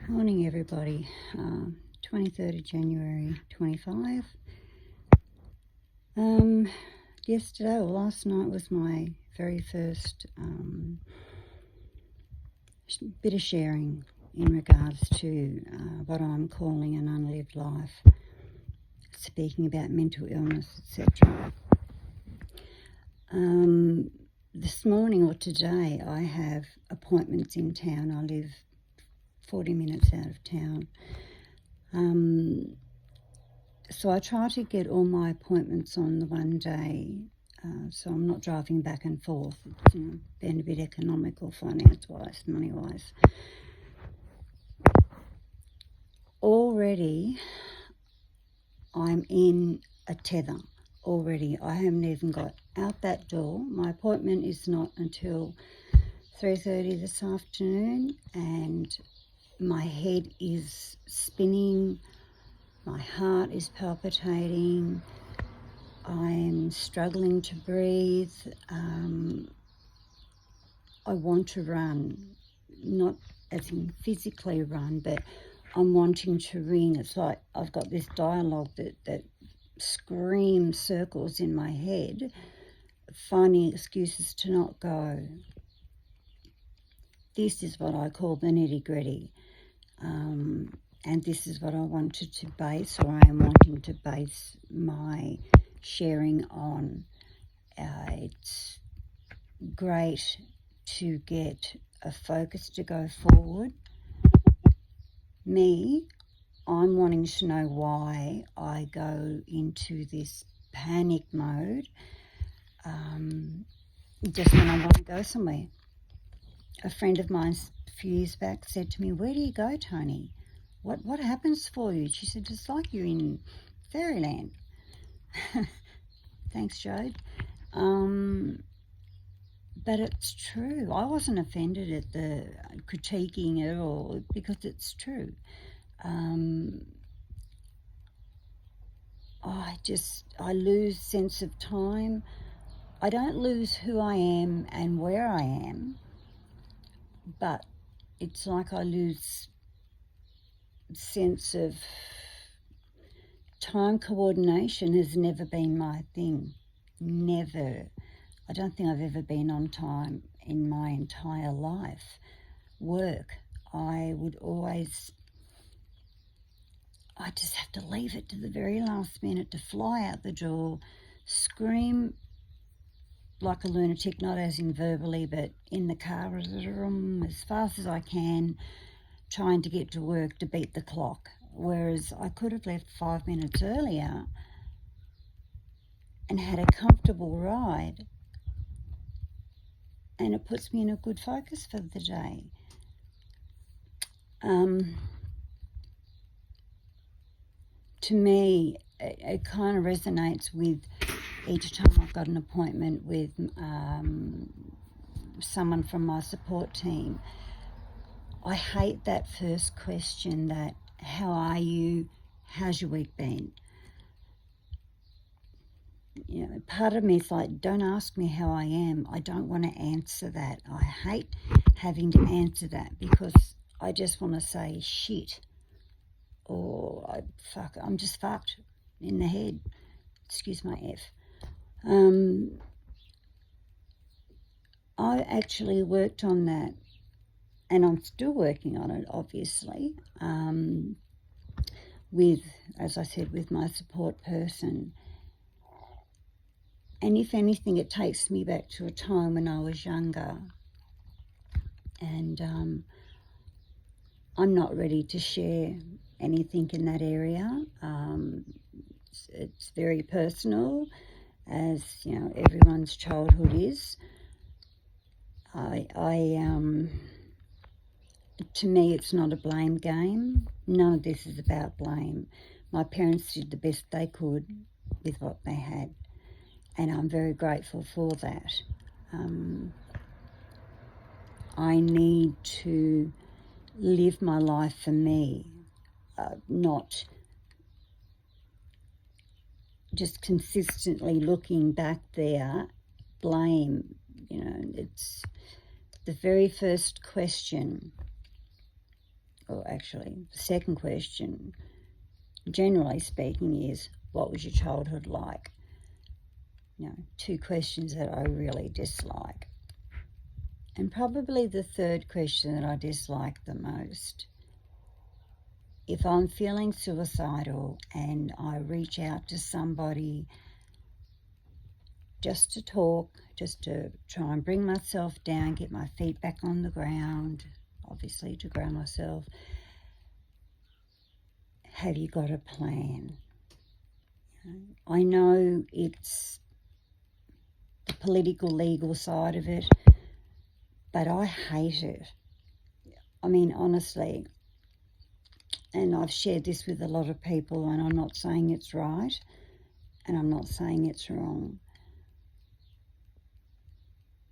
Morning everybody, 23rd of January 25. Yesterday or last night was my very first bit of sharing in regards to what I'm calling an unlived life, speaking about mental illness, etc. This morning or today I have appointments in town. I live 40 minutes out of town. So I try to get all my appointments on the one day, so I'm not driving back and forth. It's been a bit economical, finance-wise, money-wise. Already I'm in a tether. Already I haven't even got out that door. My appointment is not until 3:30 this afternoon, and my head is spinning. My heart is palpitating. I'm struggling to breathe. I want to run, not as in physically run, but I'm wanting to ring. It's like I've got this dialogue that screams circles in my head, finding excuses to not go. This is what I call the nitty-gritty. And this is what I wanted to base, or I am wanting to base my sharing on. It's great to get a focus to go forward. I'm wanting to know why I go into this panic mode just when I want to go somewhere. A friend of mine a few years back said to me, "Where do you go, Tony? What happens for you?" She said, "It's like you're in fairyland." Thanks, Jode. But it's true. I wasn't offended at the critiquing it all, because it's true. I lose sense of time. I don't lose who I am and where I am, but it's like I lose sense of time. Coordination has never been my thing. Never. I don't think I've ever been on time in my entire life. Work, I just have to leave it to the very last minute to fly out the door, scream like a lunatic, not as in verbally, but in the car as fast as I can, trying to get to work to beat the clock. Whereas I could have left 5 minutes earlier and had a comfortable ride, and it puts me in a good focus for the day. To me, it kind of resonates with each time I've got an appointment with someone from my support team. I hate that first question, that how are you, how's your week been? Part of me is like, don't ask me how I am. I don't want to answer that. I hate having to answer that, because I just want to say shit, or I'm just fucked in the head. Excuse my F. I actually worked on that, and I'm still working on it, obviously, with, as I said, with my support person. And if anything, it takes me back to a time when I was younger, and I'm not ready to share anything in that area. It's very personal, as everyone's childhood is. To me, it's not a blame game. None of this is about blame. My parents did the best they could with what they had, and I'm very grateful for that. I need to live my life for me, not just consistently looking back there, blame. It's the very first question or actually the second question, generally speaking, is what was your childhood like? You know, two questions that I really dislike. And probably the third question that I dislike the most, if I'm feeling suicidal and I reach out to somebody just to talk, just to try and bring myself down, get my feet back on the ground, obviously to ground myself, have you got a plan? I know it's the political, legal side of it, but I hate it. I mean, honestly, and I've shared this with a lot of people, and I'm not saying it's right, and I'm not saying it's wrong.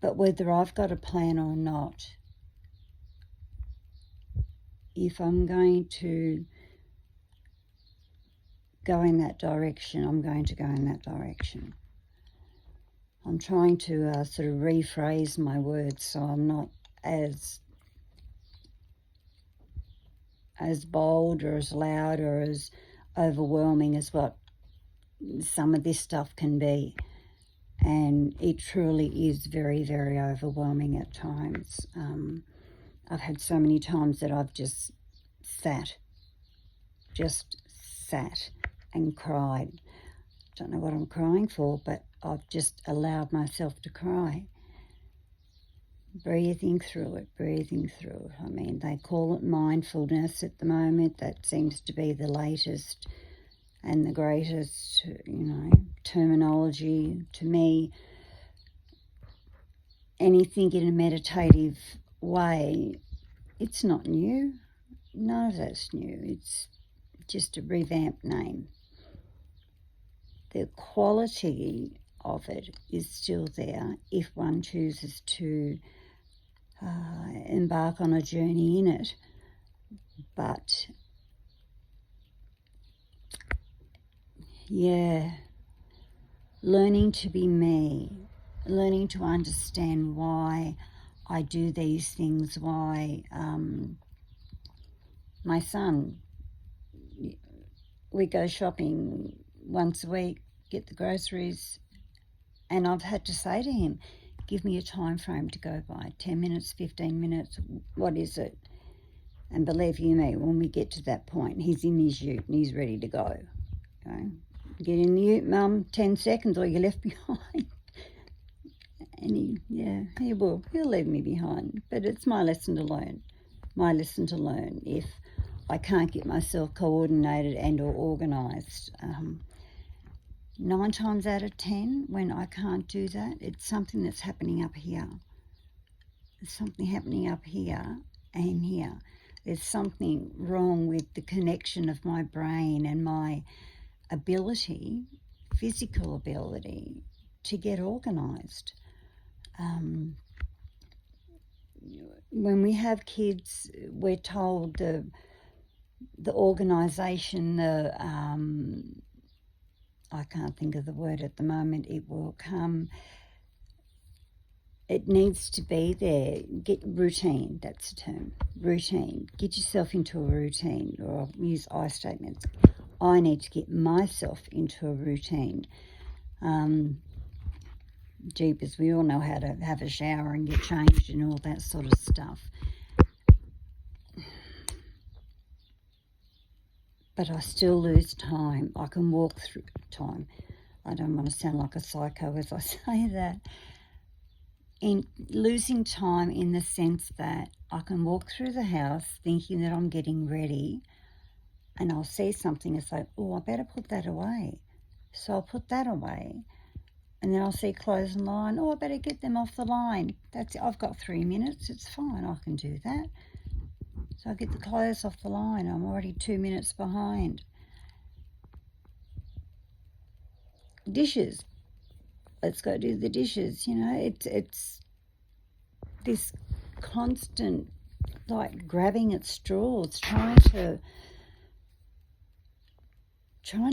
But whether I've got a plan or not, if I'm going to go in that direction, I'm going to go in that direction. I'm trying to sort of rephrase my words so I'm not as bold or as loud or as overwhelming as what some of this stuff can be. And it truly is very, very overwhelming at times. I've had so many times that I've just sat and cried. Don't know what I'm crying for, but I've just allowed myself to cry. Breathing through it. I mean, they call it mindfulness at the moment. That seems to be the latest and the greatest, terminology to me. Anything in a meditative way, it's not new. None of that's new. It's just a revamped name. The quality of it is still there if one chooses to embark on a journey in it. But yeah, learning to be me, learning to understand why I do these things, why my son, we go shopping once a week, get the groceries, and I've had to say to him, give me a time frame to go by, 10 minutes, 15 minutes, what is it? And believe you me, when we get to that point, he's in his ute and he's ready to go. Okay? Get in the ute, Mum, 10 seconds or you're left behind. And he'll leave me behind. But it's my lesson to learn. If I can't get myself coordinated and or organised. 9 times out of 10, when I can't do that, it's something that's happening up here. There's something happening up here and here. There's something wrong with the connection of my brain and my ability, physical ability, to get organised. When we have kids, we're told the organisation, I can't think of the word at the moment, it will come. It needs to be there. Get routine, that's the term, routine. Get yourself into a routine, or I'll use I statements. I need to get myself into a routine. Jeepers, we all know how to have a shower and get changed and all that sort of stuff. But I still lose time. I can walk through time. I don't want to sound like a psycho as I say that. In losing time in the sense that I can walk through the house thinking that I'm getting ready, and I'll see something and say, oh, I better put that away. So I'll put that away. And then I'll see clothes in line. Oh, I better get them off the line. That's it. I've got 3 minutes. It's fine. I can do that. So I get the clothes off the line. I'm already 2 minutes behind. Dishes. Let's go do the dishes. It's this constant, like, grabbing at straws, trying to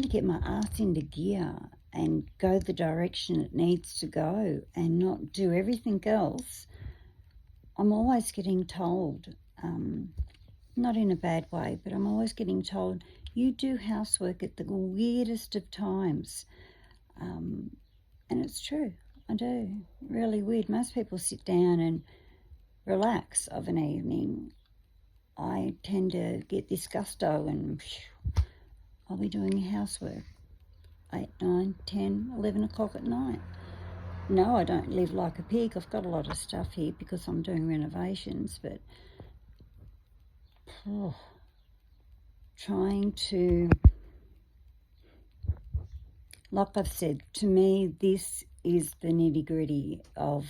get my ass into gear and go the direction it needs to go and not do everything else. I'm always getting told, not in a bad way, but I'm always getting told, you do housework at the weirdest of times. And it's true, I do. Really weird. Most people sit down and relax of an evening. I tend to get this gusto and I'll be doing housework 8, 9, 10, 11 o'clock at night. No, I don't live like a pig. I've got a lot of stuff here because I'm doing renovations, but trying to, like I've said, to me, this is the nitty-gritty of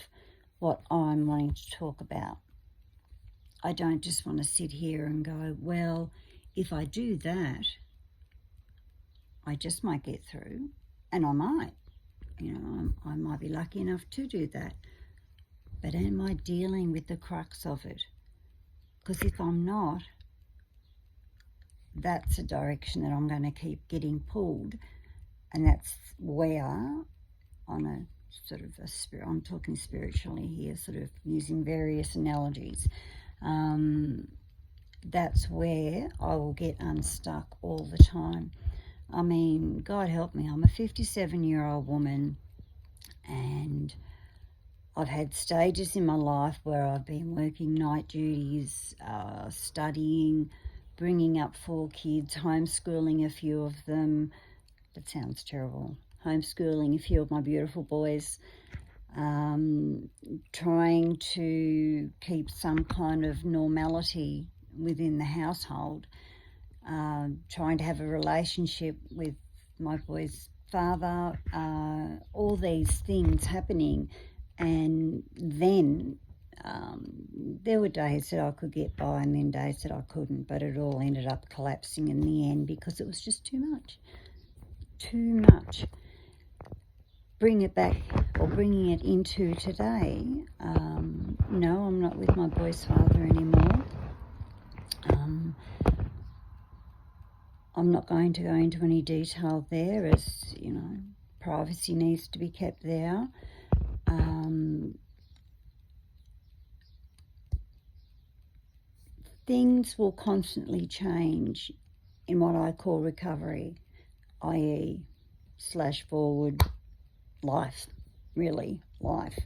what I'm wanting to talk about. I don't just want to sit here and go, well, if I do that, I just might get through, and I might. I might be lucky enough to do that. But am I dealing with the crux of it? Because if I'm not, that's a direction that I'm going to keep getting pulled. And that's where, on a sort of I'm talking spiritually here, sort of using various analogies, that's where I will get unstuck all the time. I mean, God help me, I'm a 57-year-old woman, and I've had stages in my life where I've been working night duties, studying, bringing up 4 kids, homeschooling a few of them. That sounds terrible. Homeschooling a few of my beautiful boys, trying to keep some kind of normality within the household, trying to have a relationship with my boy's father, all these things happening. And then there were days that I could get by and then days that I couldn't, but it all ended up collapsing in the end because it was just too much. Too much. Bringing it into today, no, I'm not with my boy's father anymore. I'm not going to go into any detail there, as privacy needs to be kept there. Things will constantly change in what I call recovery, i.e. /forward life, really, life.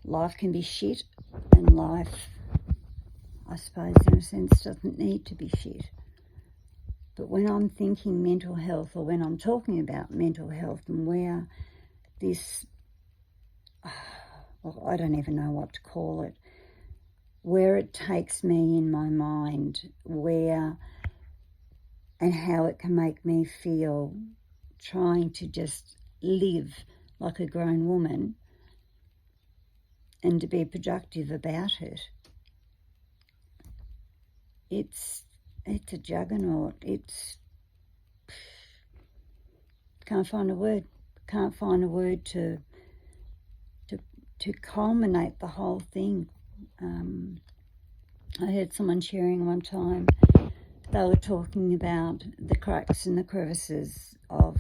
Life can be shit, and life, I suppose, in a sense, doesn't need to be shit. But when I'm thinking mental health, or when I'm talking about mental health and where this, well, I don't even know what to call it, where it takes me in my mind, where and how it can make me feel trying to just live like a grown woman and to be productive about it. It's a juggernaut. Can't find a word to culminate the whole thing. I heard someone sharing one time, they were talking about the cracks and the crevices of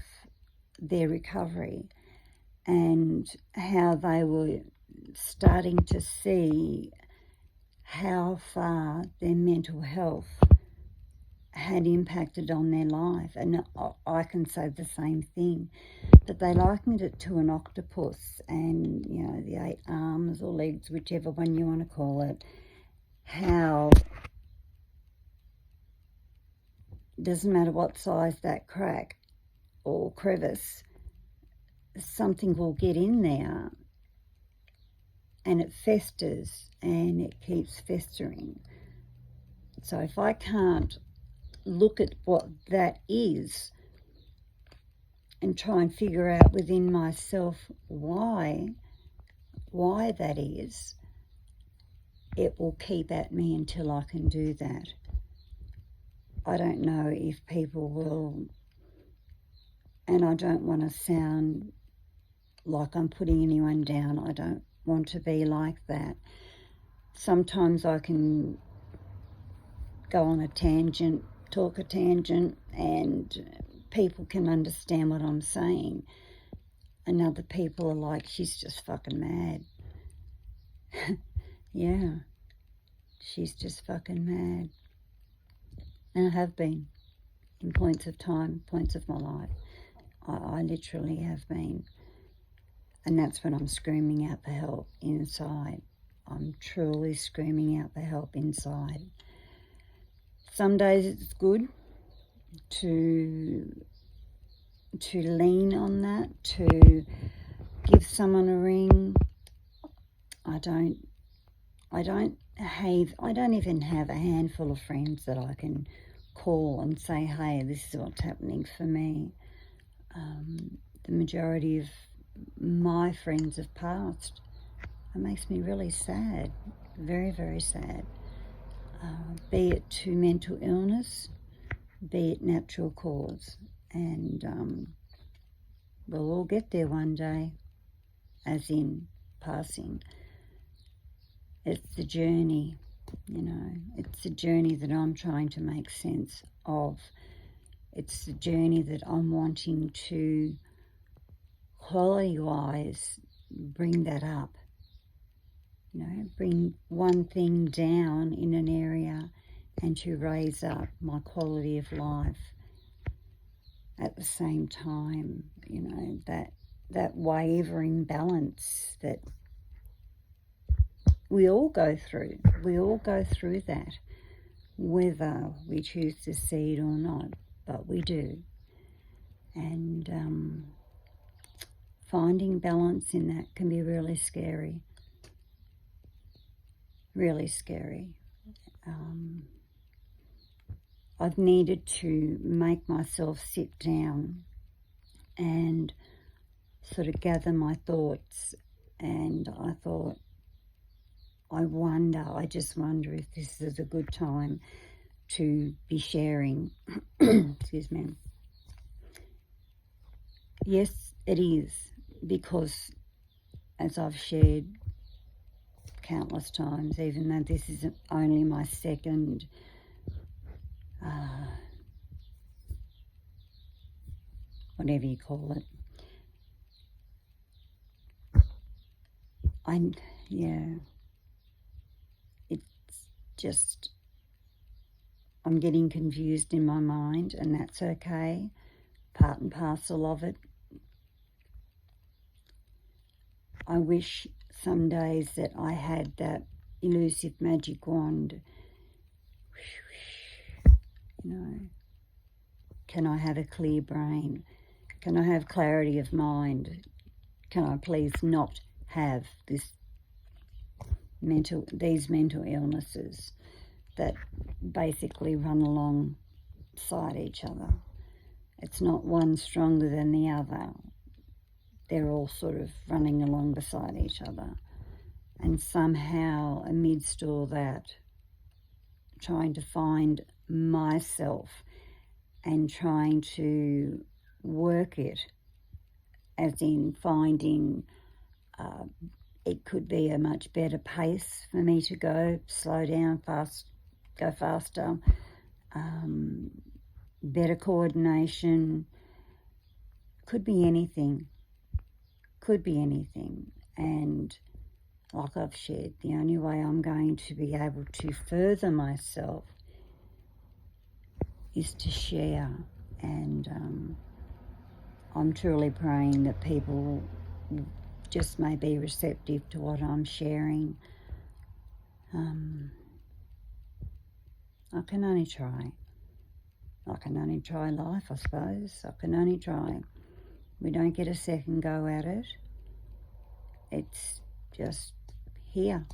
their recovery and how they were starting to see how far their mental health had impacted on their life. And I can say the same thing, but they likened it to an octopus and, the 8 arms or legs, whichever one you want to call it, how doesn't matter what size that crack or crevice, something will get in there and it festers and it keeps festering. So if I can't look at what that is and try and figure out within myself why that is, it will keep at me until I can do that. I don't know if people will, and I don't want to sound like I'm putting anyone down. I don't want to be like that. Sometimes I can go on a tangent, talk a tangent, and people can understand what I'm saying. And other people are like, she's just fucking mad. Yeah, she's just fucking mad. And I have been in points of time, points of my life. I literally have been. And that's when I'm screaming out for help inside. I'm truly screaming out for help inside. Some days it's good to lean on that, to give someone a ring. I don't even have a handful of friends that I can call and say, hey, this is what's happening for me. The majority of my friends have passed. It makes me really sad, very, very sad. Be it to mental illness, be it natural cause. And we'll all get there one day, as in passing. It's the journey, it's the journey that I'm trying to make sense of. It's the journey that I'm wanting to, quality-wise, bring that up. Bring one thing down in an area and to raise up my quality of life at the same time. That wavering balance that we all go through. We all go through that, whether we choose to see it or not, but we do. And finding balance in that can be really scary. Really scary. I've needed to make myself sit down and sort of gather my thoughts, and I thought, I just wonder if this is a good time to be sharing. Excuse me. Yes, it is, because as I've shared countless times, even though this is only my second whatever you call it, it's just, I'm getting confused in my mind, and that's okay, part and parcel of it. I wish some days that I had that elusive magic wand. Can I have a clear brain? Can I have clarity of mind? Can I please not have these mental illnesses that basically run alongside each other? It's not one stronger than the other. They're all sort of running along beside each other. And somehow, amidst all that, trying to find myself and trying to work it, as in finding it could be a much better pace for me to go, slow down, go faster, better coordination, could be anything. And like I've shared, the only way I'm going to be able to further myself is to share. And I'm truly praying that people just may be receptive to what I'm sharing. I can only try. I can only try life, I suppose. I can only try. We don't get a second go at it. It's just here.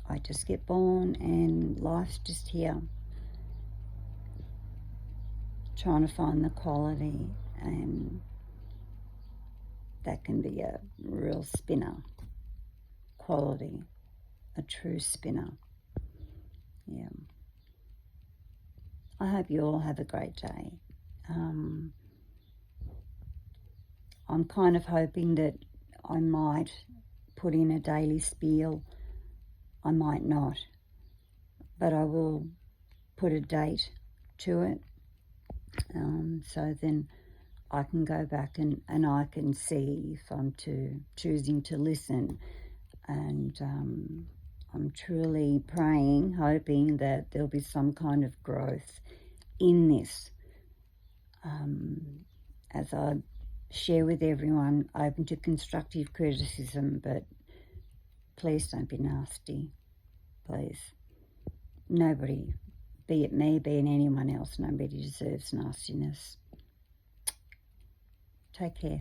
I just get born and life's just here. Trying to find the quality, and that can be a real spinner. Quality, a true spinner. Yeah. I hope you all have a great day. I'm kind of hoping that I might put in a daily spiel. I might not, but I will put a date to it, so then I can go back and I can see if I'm choosing to listen, and I'm truly praying, hoping that there'll be some kind of growth in this. As I share with everyone, open to constructive criticism, but please don't be nasty. Please. Nobody, be it me, be it anyone else, nobody deserves nastiness. Take care.